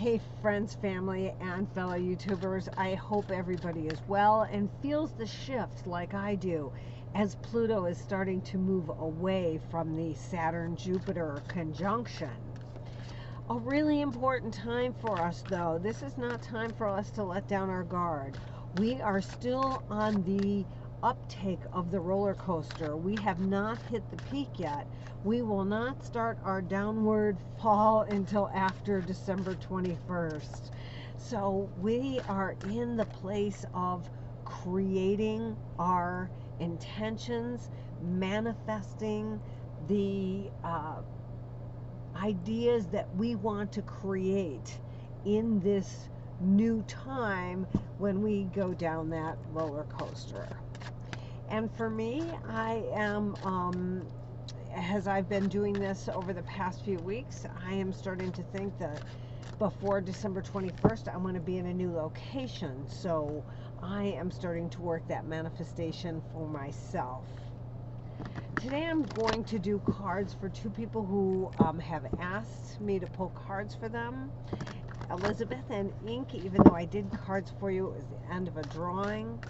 Hey friends, family, and fellow YouTubers, I hope everybody is well and feels the shift like I do as Pluto is starting to move away from the Saturn-Jupiter conjunction. A really important time for us though. This is not time for us to let down our guard. We are still on the uptake of the roller coaster. We have not hit the peak yet. We will not start our downward fall until after December 21st. So we are in the place of creating our intentions, manifesting the ideas that we want to create in this new time when we go down that roller coaster. And for me, I am, as I've been doing this over the past few weeks, I am starting to think that before December 21st, I want to be in a new location. So I am starting to work that manifestation for myself. Today I'm going to do cards for two people who have asked me to pull cards for them. Elizabeth and Ink, even though I did cards for you, it was the end of a drawing.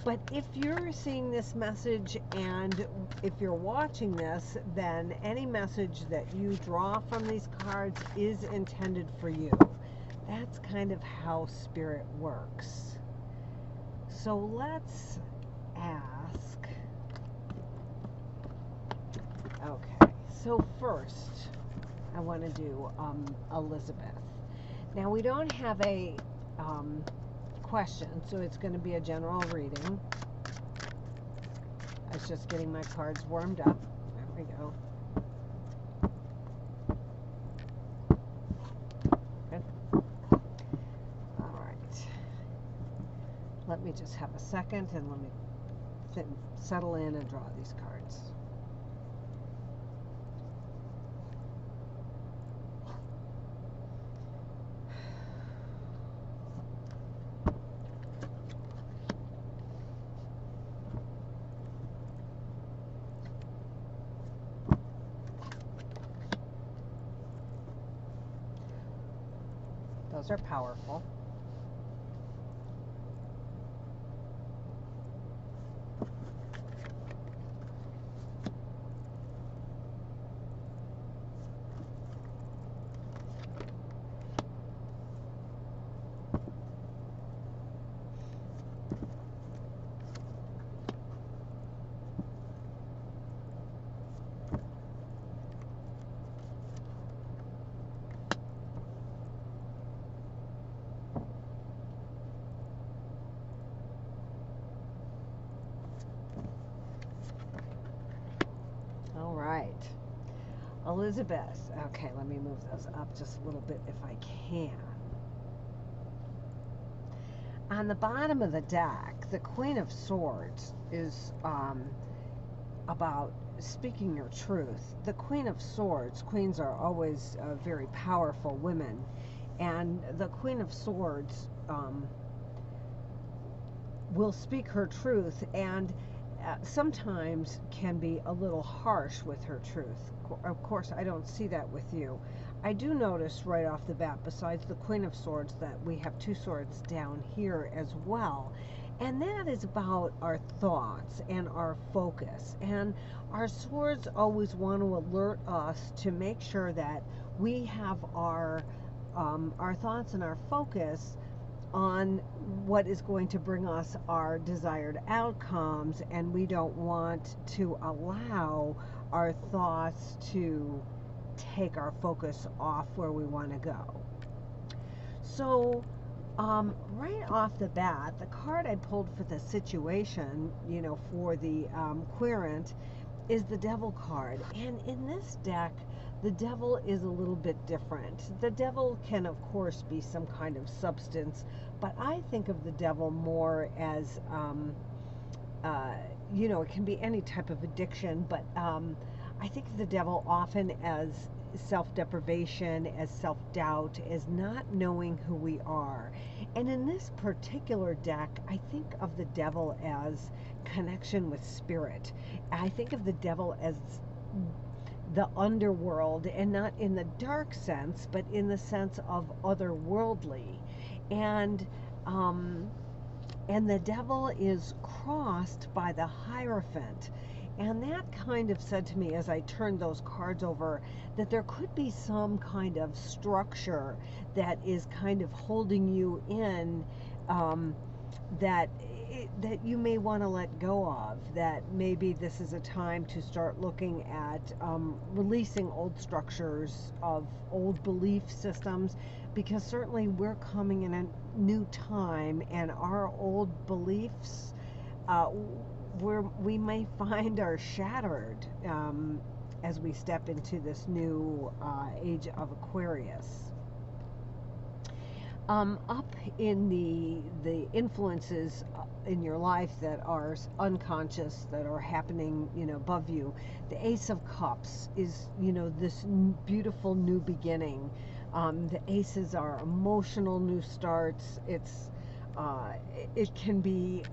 But if you're seeing this message and if you're watching this, then any message that you draw from these cards is intended for you. That's kind of how Spirit works. So let's ask. Okay, so first I want to do Elizabeth. Now we don't have a question, so it's going to be a general reading. I was just getting my cards warmed up. There we go. Good. All right. Let me just have a second and let me settle in and draw these cards. Those are powerful. All right. Elizabeth. Okay, let me move those up just a little bit if I can. On the bottom of the deck, the Queen of Swords is about speaking your truth. The Queen of Swords, queens are always very powerful women, and the Queen of Swords will speak her truth and sometimes can be a little harsh with her truth. Of course, I don't see that with you. I do notice right off the bat, besides the Queen of Swords, that we have two swords down here as well. And that is about our thoughts and our focus. And our swords always want to alert us to make sure that we have our thoughts and our focus on what is going to bring us our desired outcomes, and we don't want to allow our thoughts to take our focus off where we want to go. So right off the bat, the card I pulled for the situation, you know, for the querent, is the Devil card. And in this deck, the devil is a little bit different. The devil can, of course, be some kind of substance, but I think of the devil more as, you know, it can be any type of addiction, but I think of the devil often as self-deprivation, as self-doubt, as not knowing who we are. And in this particular deck, I think of the devil as connection with spirit. I think of the devil as the underworld, and not in the dark sense, but in the sense of otherworldly. And um, and the devil is crossed by the Hierophant. And that kind of said to me as I turned those cards over that there could be some kind of structure that is kind of holding you in, um, that that you may want to let go of, that maybe this is a time to start looking at releasing old structures of old belief systems, because certainly we're coming in a new time, and our old beliefs, we may find are shattered as we step into this new age of Aquarius. Up in the influences in your life that are unconscious, that are happening, above you, the Ace of Cups is, this beautiful new beginning. The aces are emotional new starts. It can be,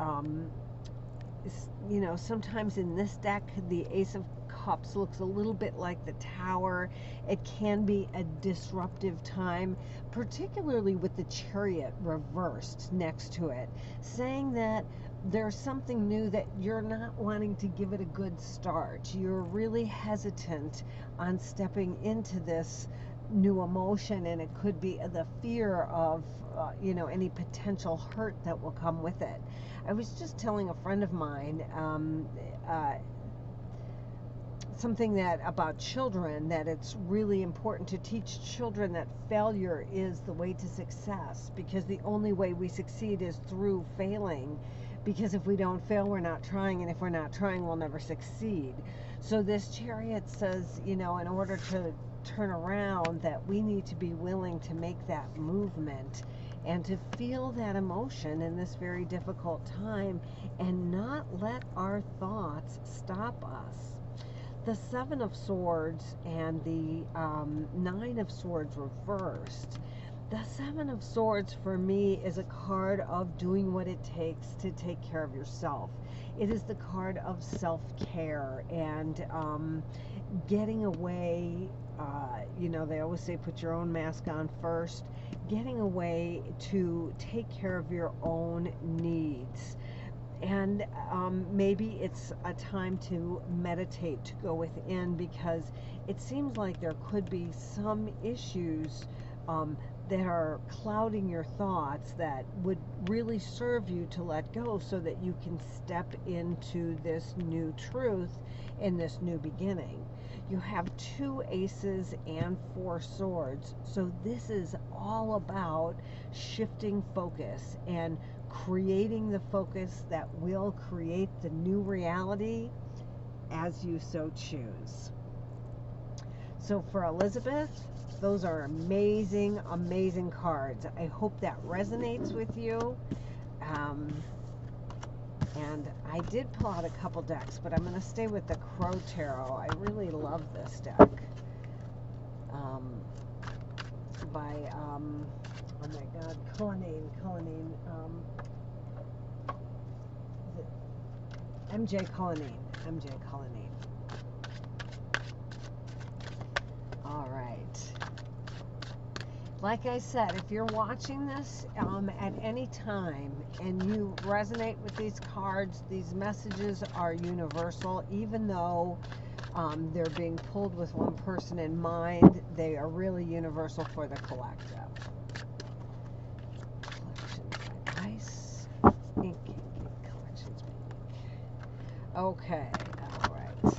sometimes in this deck, the Ace of Cups looks a little bit like the Tower. It can be a disruptive time, particularly with the Chariot reversed next to it, saying that there's something new that you're not wanting to give it a good start. You're really hesitant on stepping into this new emotion, and it could be the fear of any potential hurt that will come with it. I was just telling a friend of mine something that about children, that it's really important to teach children that failure is the way to success, because the only way we succeed is through failing, because if we don't fail, we're not trying, and if we're not trying, we'll never succeed. So this Chariot says, in order to turn around, that we need to be willing to make that movement and to feel that emotion in this very difficult time, and not let our thoughts stop us. The Seven of Swords and the Nine of Swords reversed. The Seven of Swords for me is a card of doing what it takes to take care of yourself. It is the card of self-care and getting away. They always say put your own mask on first. Getting away to take care of your own needs. And maybe it's a time to meditate, to go within, because it seems like there could be some issues that are clouding your thoughts that would really serve you to let go, so that you can step into this new truth in this new beginning. You have 2 aces and 4 swords, so this is all about shifting focus and creating the focus that will create the new reality as you so choose. So for Elizabeth, those are amazing, amazing cards. I hope that resonates with you. And I did pull out a couple decks, but I'm going to stay with the Crow Tarot. I really love this deck. By, oh my God, Cullinane, MJ Cullinane. All right. Like I said, if you're watching this at any time and you resonate with these cards, these messages are universal. Even though they're being pulled with one person in mind, they are really universal for the collective. Collections by Ice, Ink, Collections by Ink. Okay, all right.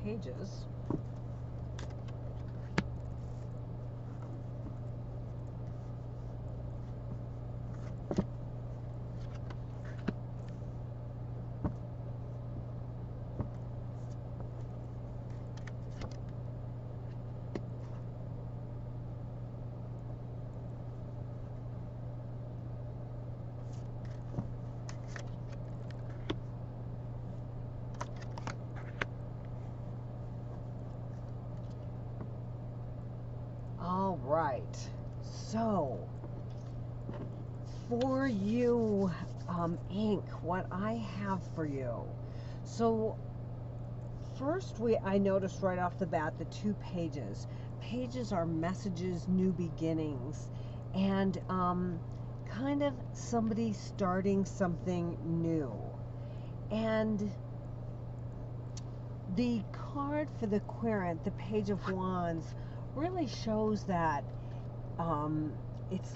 pages. All right, so for you, Ink, what I have for you. So first, I noticed right off the bat the 2 pages. Pages are messages, new beginnings, and kind of somebody starting something new. And the card for the Keren, the Page of Wands, really shows that it's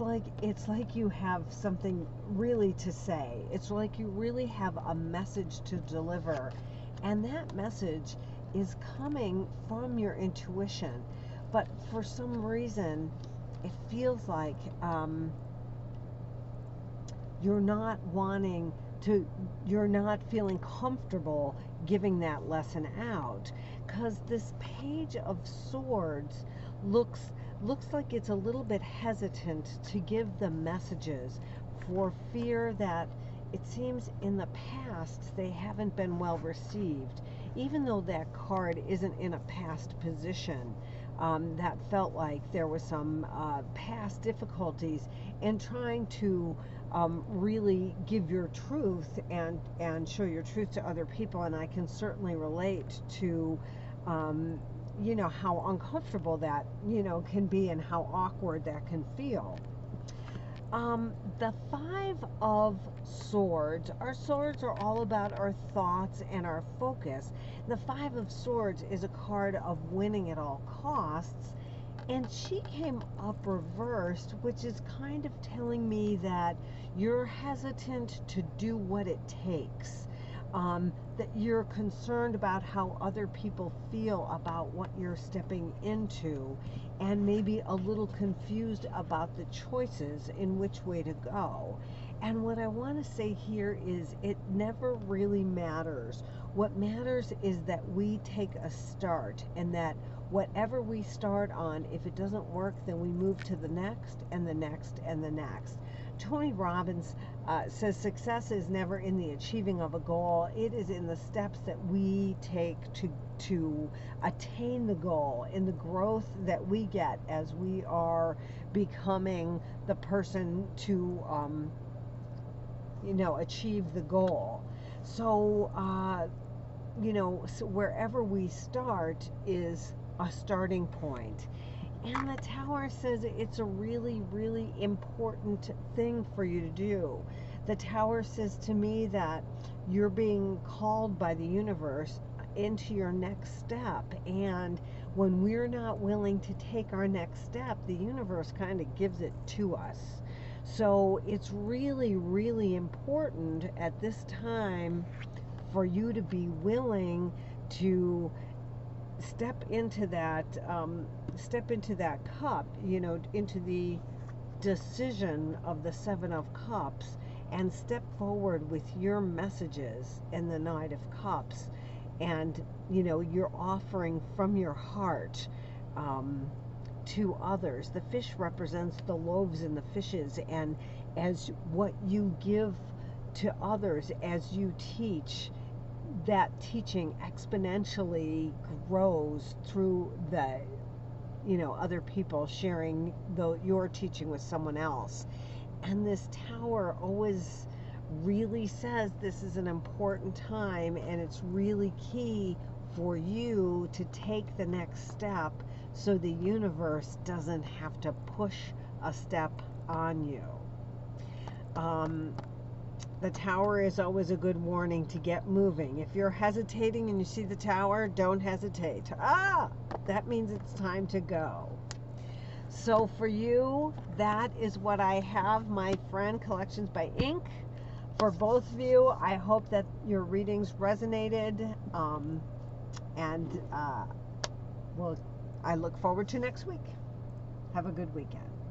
like you have something really to say. It's like you really have a message to deliver, and that message is coming from your intuition. But for some reason, it feels like you're not feeling comfortable giving that lesson out, because this Page of Swords looks like it's a little bit hesitant to give the messages for fear that it seems in the past they haven't been well received. Even though that card isn't in a past position, that felt like there was some past difficulties in trying to really give your truth and show your truth to other people. And I can certainly relate to how uncomfortable that can be, and how awkward that can feel. The 5 of Swords, our swords are all about our thoughts and our focus. The 5 of Swords is a card of winning at all costs, and she came up reversed, which is kind of telling me that you're hesitant to do what it takes. That you're concerned about how other people feel about what you're stepping into, and maybe a little confused about the choices in which way to go. And what I want to say here is it never really matters. What matters is that we take a start, and that whatever we start on, if it doesn't work, then we move to the next and the next and the next. Tony Robbins says success is never in the achieving of a goal. It is in the steps that we take to attain the goal, in the growth that we get as we are becoming the person to achieve the goal. So so wherever we start is a starting point. And the Tower says it's a really, really important thing for you to do. The Tower says to me that you're being called by the universe into your next step. And when we're not willing to take our next step, the universe kind of gives it to us. So it's really, really important at this time for you to be willing to step into that cup, into the decision of the 7 of Cups, and step forward with your messages in the Knight of Cups. And you're offering from your heart to others. The fish represents the loaves and the fishes, and as what you give to others, as you teach, that teaching exponentially grows through the other people sharing your teaching with someone else. And this Tower always really says this is an important time, and it's really key for you to take the next step so the universe doesn't have to push a step on you. The Tower is always a good warning to get moving. If you're hesitating and you see the Tower, don't hesitate. That means it's time to go. So for you, that is what I have, my friend. Collections by Ink. For both of you, I hope that your readings resonated. And well, I look forward to next week. Have a good weekend.